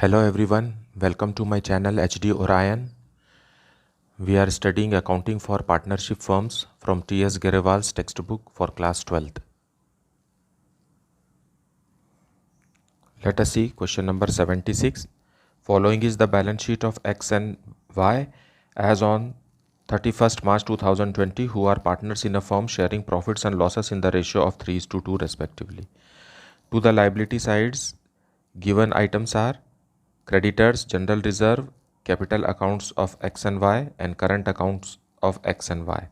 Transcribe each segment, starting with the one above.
Hello everyone, welcome to my channel HD Orion. We are studying accounting for partnership firms from T.S. Garewal's textbook for class 12th. Let us see question number 76. Following is the balance sheet of X and Y as on 31st March 2020 who are partners in a firm sharing profits and losses in the ratio of 3:2 respectively. To the liability sides, given items are creditors, general reserve, capital accounts of X and Y, and current accounts of X and Y.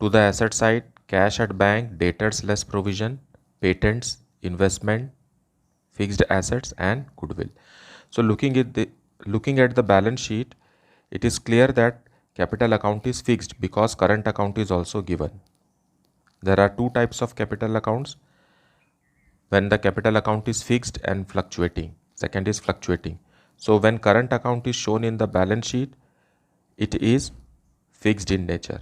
To the asset side, cash at bank, debtors less provision, patents, investment, fixed assets, and goodwill. So looking at the balance sheet, it is clear that capital account is fixed because current account is also given. There are two types of capital accounts. When the capital account is fixed and fluctuating. Second is fluctuating. So when current account is shown in the balance sheet, it is fixed in nature.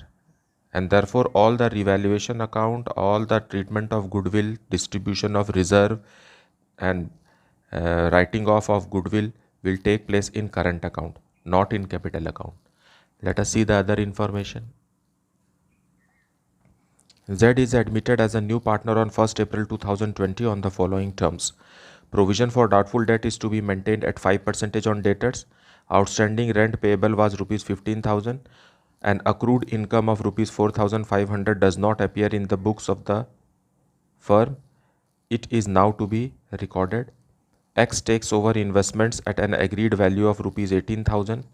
And therefore all the revaluation account, all the treatment of goodwill, distribution of reserve and writing off of goodwill will take place in current account, not in capital account. Let us see the other information. Z is admitted as a new partner on 1st April 2020 on the following terms. Provision for doubtful debt is to be maintained at 5% on debtors. Outstanding rent payable was rupees 15,000 and accrued income of rupees 4,500 does not appear in the books of the firm. It is now to be recorded. X takes over investments at an agreed value of rupees 18,000.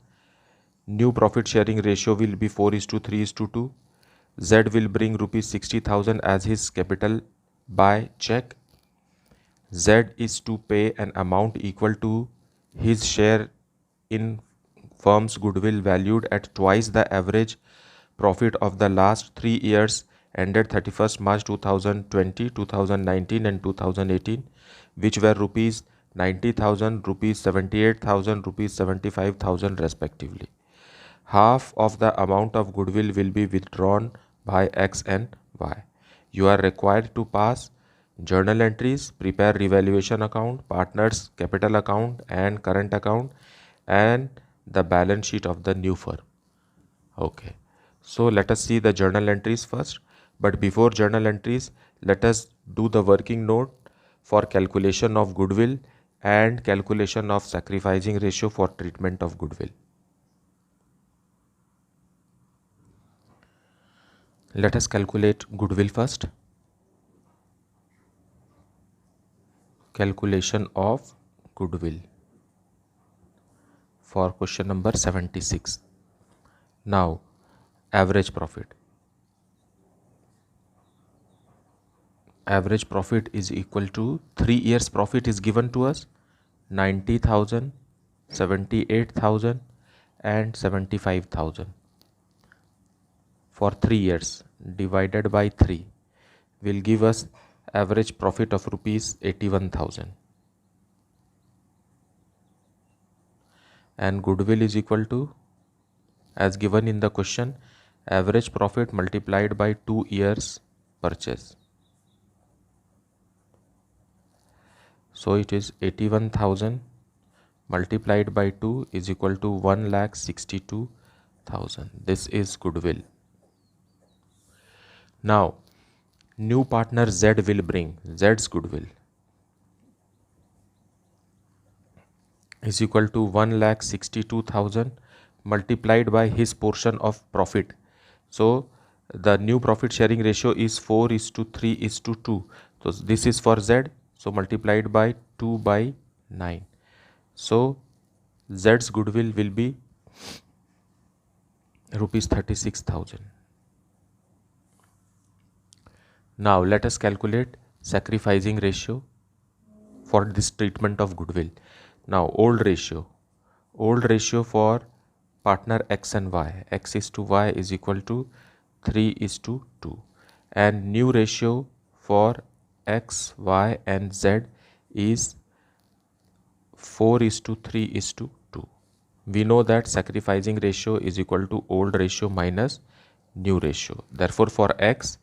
New profit sharing ratio will be 4:3:2. Z will bring rupees 60,000 as his capital by check. Z is to pay an amount equal to his share in firm's goodwill valued at twice the average profit of the last 3 years ended 31st March 2020, 2019 and 2018, which were rupees 90,000, rupees 78,000, rupees 75,000 respectively. Half of the amount of goodwill will be withdrawn by X and Y. You are required to pass journal entries, prepare revaluation account, partners capital account and current account and the balance sheet of the new firm. Okay, so let us see the journal entries first. But before journal entries, let us do the working note for calculation of goodwill and calculation of sacrificing ratio for treatment of goodwill. Let us calculate goodwill first. Calculation of goodwill for question number 76. Now, average profit. Average profit is equal to 3 years profit is given to us 90,000, 78,000 and 75,000. For 3 years divided by 3 will give us average profit of rupees 81,000 and goodwill is equal to, as given in the question, average profit multiplied by 2 years purchase. So it is 81,000 multiplied by 2 is equal to 1,62,000. This is goodwill. Now, new partner Z will bring Z's goodwill is equal to 1,62,000 multiplied by his portion of profit. So the new profit sharing ratio is 4:3:2. So this is for Z. So multiplied by 2 by 9. So Z's goodwill will be rupees 36,000. Now let us calculate sacrificing ratio for this treatment of goodwill. Now old ratio for partner X and Y, X is to Y is equal to 3:2 and new ratio for X, Y and Z is 4:3:2. We know that sacrificing ratio is equal to old ratio minus new ratio. Therefore for X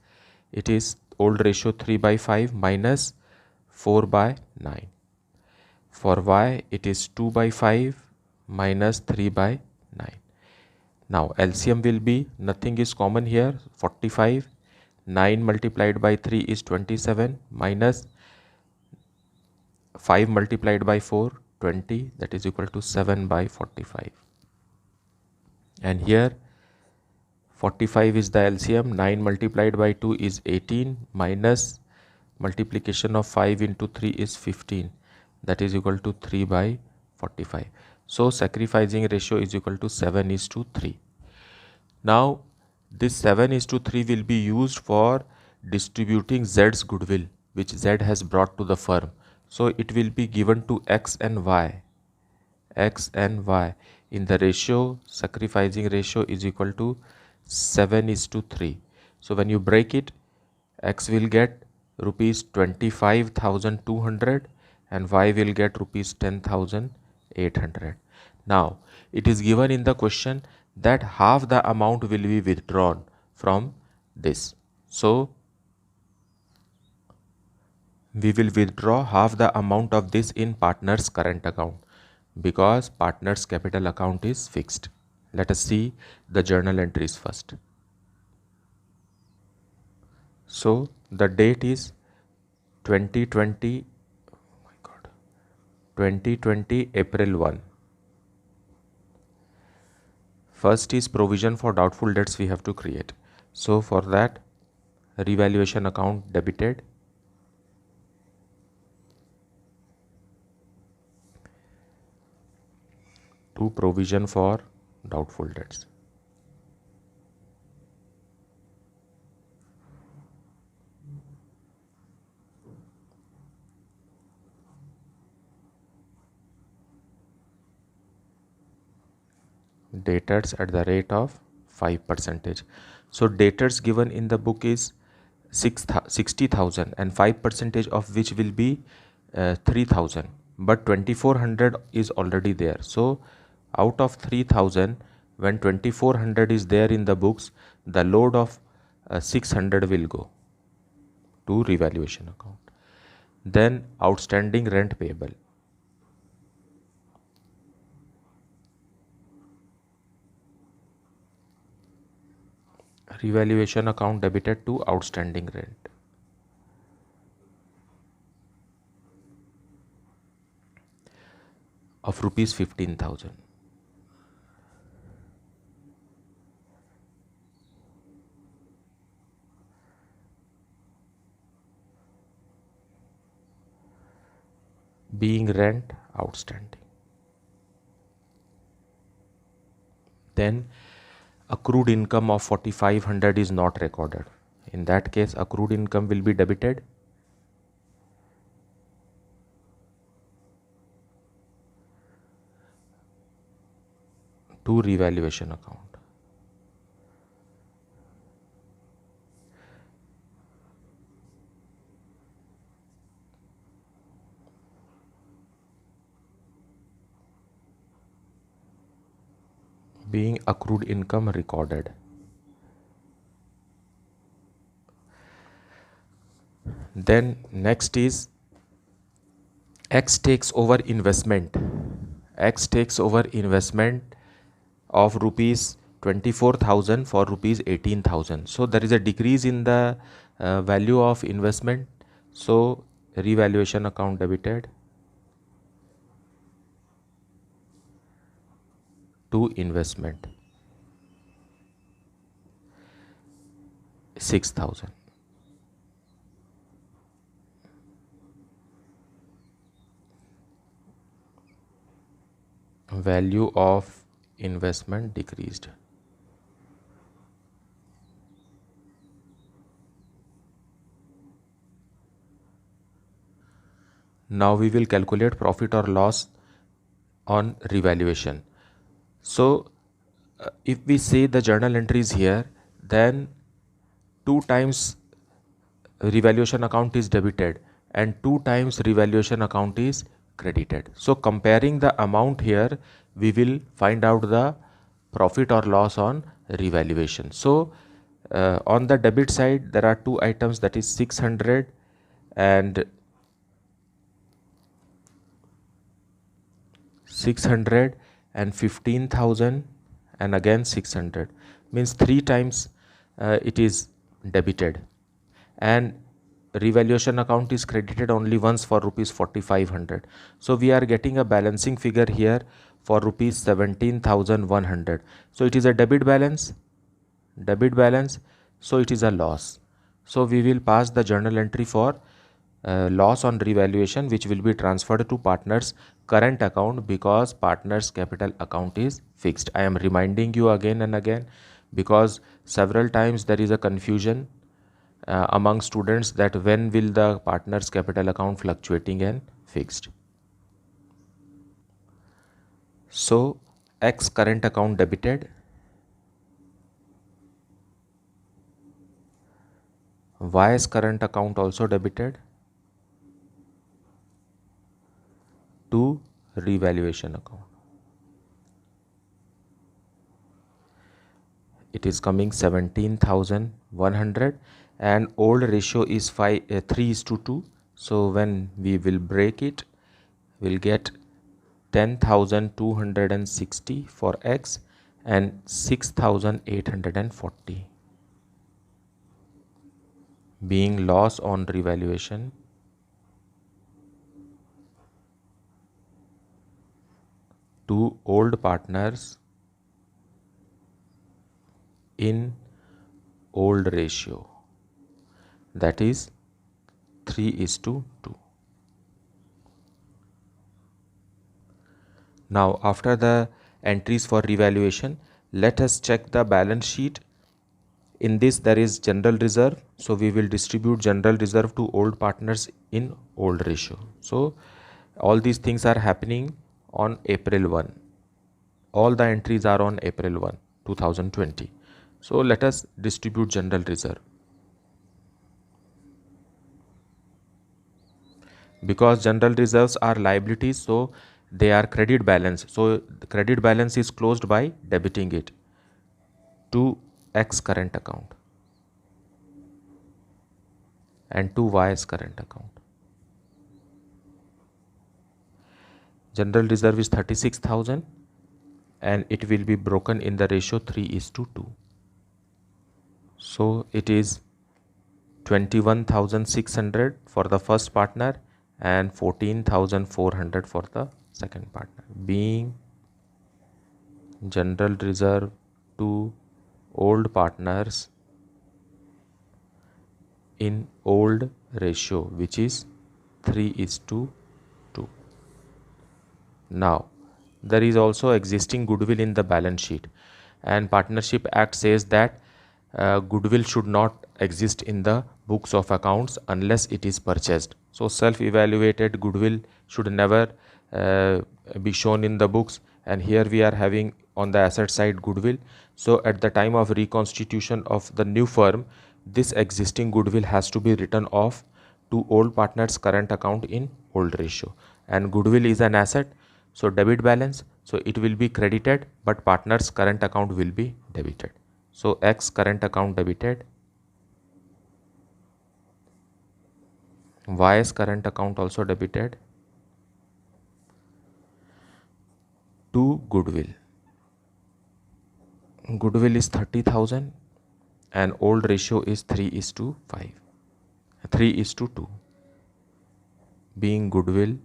it is old ratio 3/5 minus 4/9. For y, it is 2 by 5 minus 3 by 9. Now LCM will be, nothing is common here, 45. 9 multiplied by 3 is 27 minus 5 multiplied by 4, 20, that is equal to 7 by 45. And here 45 is the LCM, 9 multiplied by 2 is 18 minus multiplication of 5 into 3 is 15, that is equal to 3 by 45. So sacrificing ratio is equal to 7:3. Now this 7:3 will be used for distributing Z's goodwill which Z has brought to the firm. So it will be given to X and Y in the ratio, sacrificing ratio is equal to 7:3. So when you break it, X will get rupees 25,200 and Y will get rupees 10,800. Now it is given in the question that half the amount will be withdrawn from this. So we will withdraw half the amount of this in partner's current account because partner's capital account is fixed. Let us see the journal entries first. So the date is 2020 April 1. First is provision for doubtful debts we have to create. So for that, revaluation account debited, to provision for doubtful debts. Debtors at the rate of 5%. So debtors given in the book is 60,000 and 5% of which will be 3,000, but 2,400 is already there. So out of 3,000, when 2,400 is there in the books, the load of 600 will go to revaluation account. Then outstanding rent payable. Revaluation account debited to outstanding rent. Of rupees 15,000. Being rent outstanding. Then accrued income of 4,500 is not recorded. In that case, accrued income will be debited to revaluation account. Being accrued income recorded. Then next is X takes over investment. X takes over investment of rupees 24,000 for rupees 18,000. So there is a decrease in the value of investment. So revaluation account debited to investment 6,000. Value of investment decreased. Now we will calculate profit or loss on revaluation. So if we say the journal entries here, then 2 times revaluation account is debited and 2 times revaluation account is credited. So comparing the amount here, we will find out the profit or loss on revaluation. So on the debit side, there are 2 items, that is 600 and 600 and 15,000 and again 600, means 3 times it is debited, and revaluation account is credited only once for rupees 4,500. So we are getting a balancing figure here for rupees 17,100. So it is a debit balance, so it is a loss. So we will pass the journal entry for loss on revaluation, which will be transferred to partners current account because partners capital account is fixed. I am reminding you again and again because several times there is a confusion among students that when will the partners capital account fluctuating and fixed. So X current account debited, Y's current account also debited to revaluation account. It is coming 17,100 and old ratio is 3:2. So when we will break it, we'll get 10,260 for X and 6,840 being loss on revaluation to old partners in old ratio, that is 3:2. Now after the entries for revaluation, let us check the balance sheet. In this there is general reserve, so we will distribute general reserve to old partners in old ratio. So all these things are happening on April 1. All the entries are on April 1, 2020. So let us distribute general reserve. Because general reserves are liabilities, so they are credit balance. So the credit balance is closed by debiting it to X current account and to Y's current account. General reserve is 36,000 and it will be broken in the ratio 3:2. So it is 21,600 for the first partner and 14,400 for the second partner, being general reserve to old partners in old ratio, which is 3:2. Now there is also existing goodwill in the balance sheet, and Partnership Act says that goodwill should not exist in the books of accounts unless it is purchased. So self-evaluated goodwill should never be shown in the books, and here we are having on the asset side goodwill. So at the time of reconstitution of the new firm, this existing goodwill has to be written off to old partners current account in old ratio, and goodwill is an asset, so debit balance, so it will be credited but partners current account will be debited. So X current account debited, Y's current account also debited to goodwill. Goodwill is 30,000 and old ratio is 3:5, 3:2, being goodwill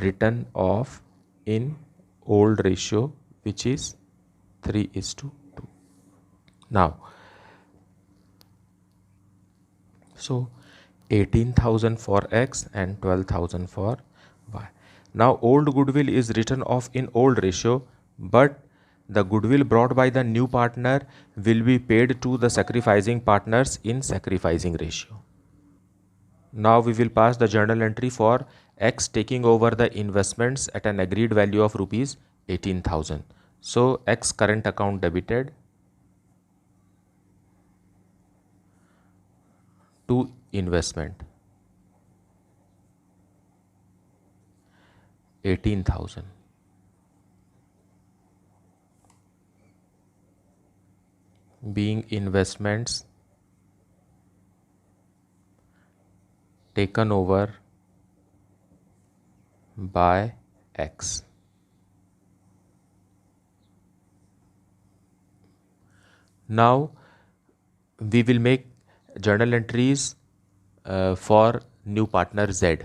written off in old ratio, which is 3:2. Now, so 18,000 for X and 12,000 for Y. Now old goodwill is written off in old ratio, but the goodwill brought by the new partner will be paid to the sacrificing partners in sacrificing ratio. Now we will pass the journal entry for X taking over the investments at an agreed value of rupees 18,000. So X current account debited to investment 18,000, being investments taken over by X. Now we will make journal entries for new partner Z,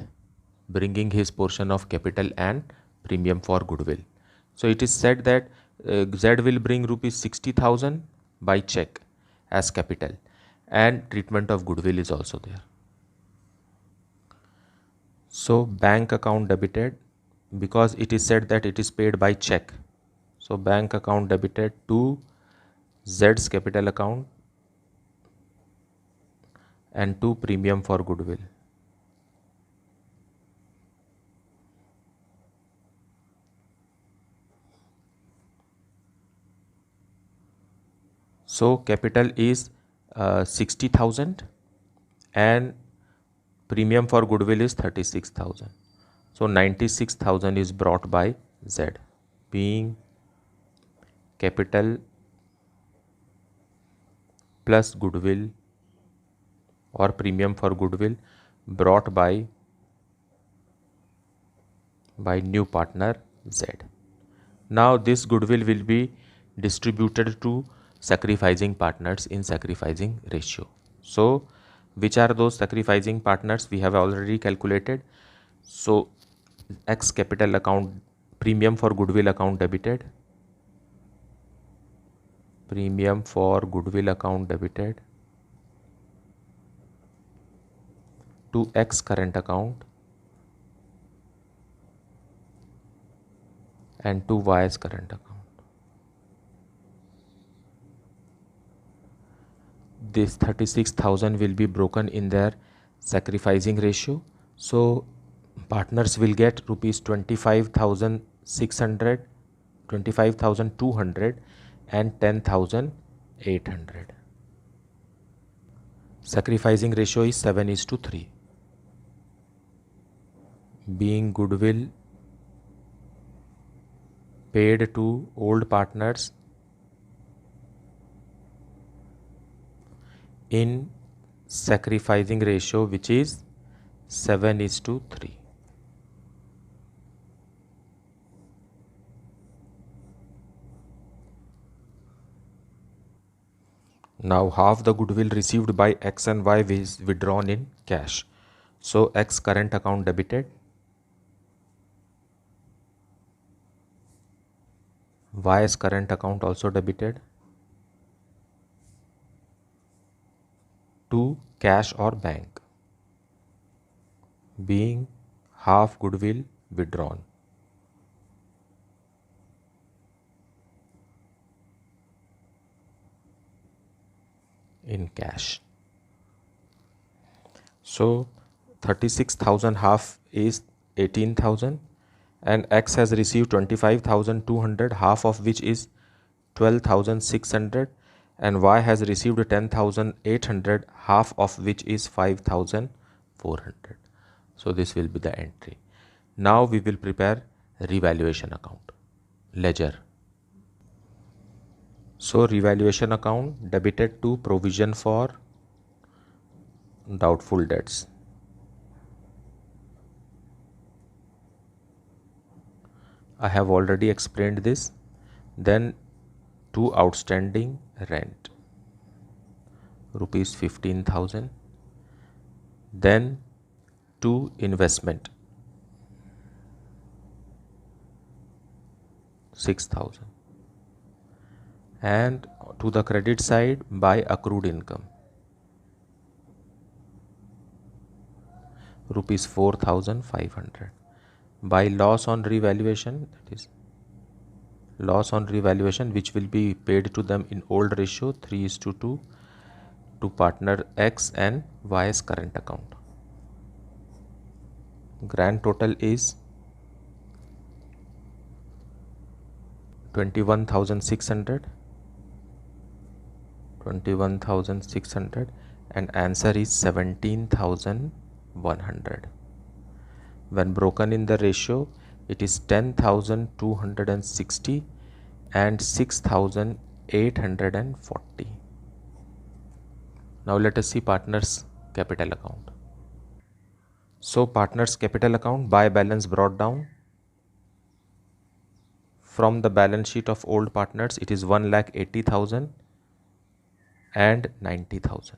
bringing his portion of capital and premium for goodwill. So it is said that Z will bring rupees 60,000 by check as capital, and treatment of goodwill is also there. So bank account debited, because it is said that it is paid by check. So bank account debited to Z's capital account and to premium for goodwill. So capital is 60,000 and premium for goodwill is 36,000. So 96,000 is brought by Z, being capital plus goodwill or premium for goodwill brought by new partner Z. Now this goodwill will be distributed to sacrificing partners in sacrificing ratio. So which are those sacrificing partners? We have already calculated. So X capital account, premium for goodwill account debited, premium for goodwill account debited to X current account and to Y's current account. This 36,000 will be broken in their sacrificing ratio. So partners will get rupees 25,600, 25,200 and 10,800. Sacrificing ratio is 7:3. Being goodwill paid to old partners in sacrificing ratio, which is 7:3. Now half the goodwill received by X and Y is withdrawn in cash. So X current account debited, Y's current account also debited to cash or bank, being half goodwill withdrawn. In cash. So 36,000 half is 18,000 and X has received 25,200, half of which is 12,600, and Y has received 10,800, half of which is 5,400. So this will be the entry. Now we will prepare revaluation account, ledger. So revaluation account debited to provision for doubtful debts. I have already explained this. Then to outstanding rent, rupees 15,000. Then to investment, 6,000. And to the credit side, by accrued income, rupees 4,500. By loss on revaluation, that is loss on revaluation, which will be paid to them in old ratio 3:2 to partner X and Y's current account. Grand total is 21,600, and answer is 17,100. When broken in the ratio, it is 10,260 and 6,840. Now let us see partners capital account. So partners capital account, by balance brought down from the balance sheet of old partners, it is 1,80,000 and 90,000.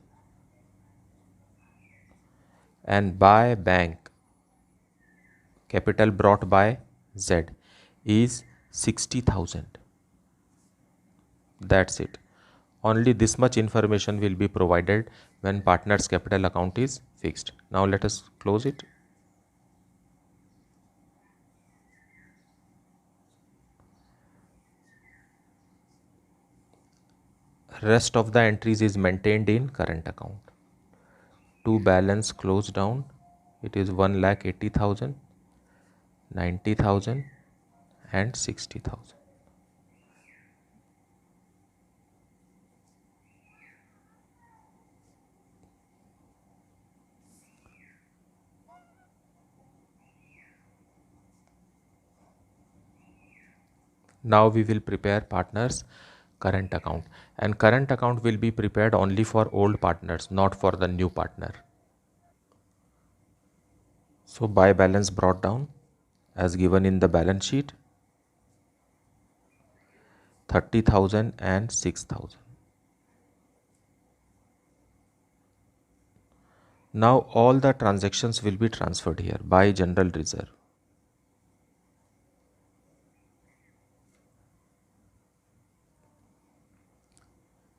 And by bank, capital brought by Z is 60,000. That's it. Only this much information will be provided when partner's capital account is fixed. Now let us close it. Rest of the entries is maintained in current account. To balance closed down, it is 1,80,000, 90,000 and 60,000. Now we will prepare partners current account, and current account will be prepared only for old partners, not for the new partner. So by balance brought down as given in the balance sheet, 30,000 and 6,000. Now all the transactions will be transferred here by general reserve.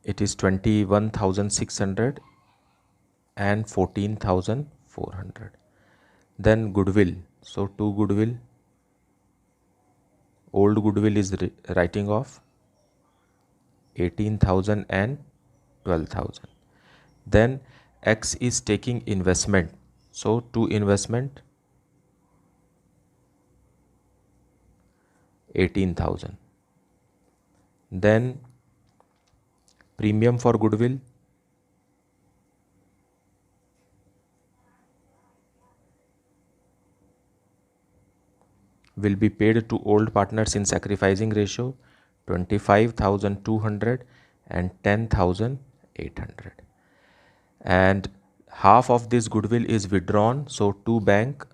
It is 21,600 and 14,400. Then goodwill. So to goodwill, old goodwill is writing off 18,000 and 12,000. Then X is taking investment. So to investment 18,000. Then premium for goodwill will be paid to old partners in sacrificing ratio 25,200 and 10,800. And half of this goodwill is withdrawn. So to bank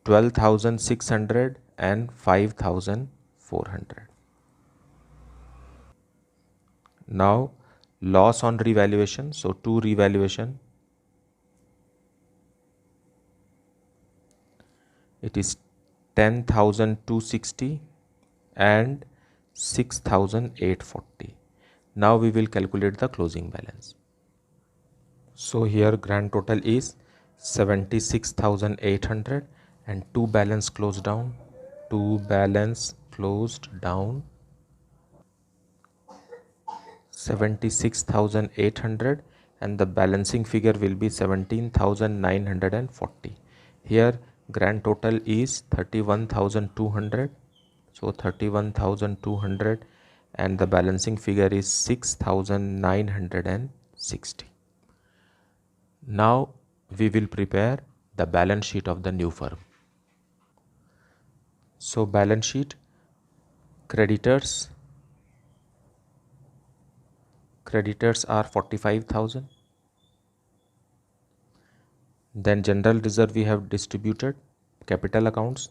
12,600 and 5,400. Now loss on revaluation. So to revaluation, it is 10,260 and 6,840. Now we will calculate the closing balance. So here grand total is 76,800 and to balance closed down. To balance closed down 76,800 and the balancing figure will be 17,940. Here grand total is 31,200. So 31,200 and the balancing figure is 6,960. Now we will prepare the balance sheet of the new firm. So balance sheet, creditors are 45,000. Then general reserve we have distributed, capital accounts,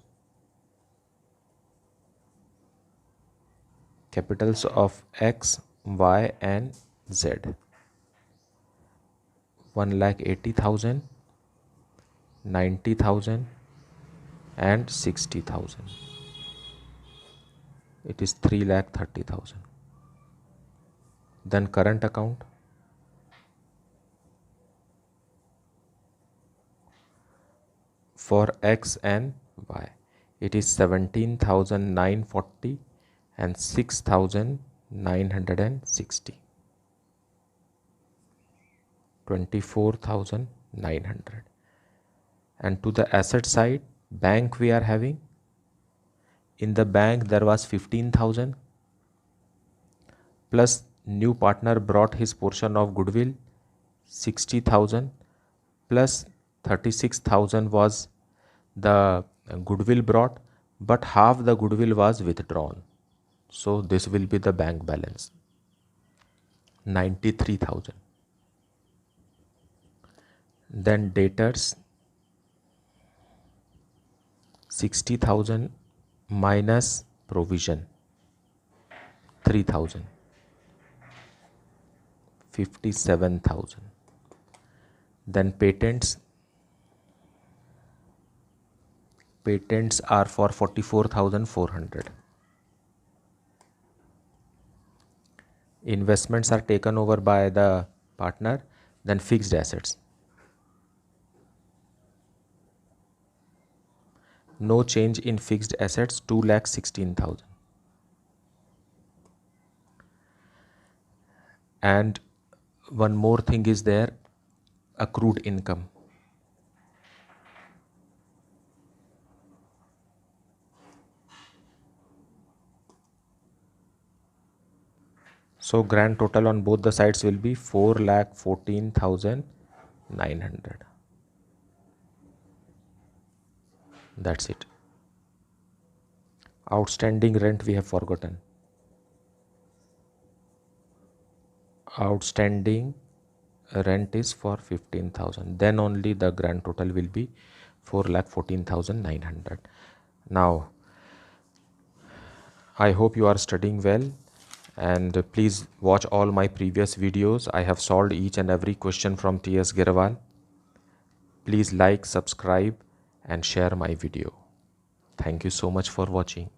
capitals of X, Y and Z, 1,80,000, 90,000 and 60,000. It is 3,30,000. Then current account, for X and Y, it is 17,940 and 6,960, 24,900. And to the asset side, bank we are having, in the bank there was 15,000 plus new partner brought his portion of goodwill 60,000 plus 36,000 was the goodwill brought, but half the goodwill was withdrawn. So this will be the bank balance 93,000. Then debtors 60,000 minus provision 3,000, 57,000. Then patents are for 44,400. Investments are taken over by the partner. Then fixed assets, no change in fixed assets, 2,16,000. And one more thing is there, accrued income. So grand total on both the sides will be 4,14,900. That's it. Outstanding rent we have forgotten. Outstanding rent is for 15,000. Then only the grand total will be 4,14,900. Now, I hope you are studying well, and please watch all my previous videos. I have solved each and every question from T.S. Girewal. Please like, subscribe and share my video. Thank you so much for watching.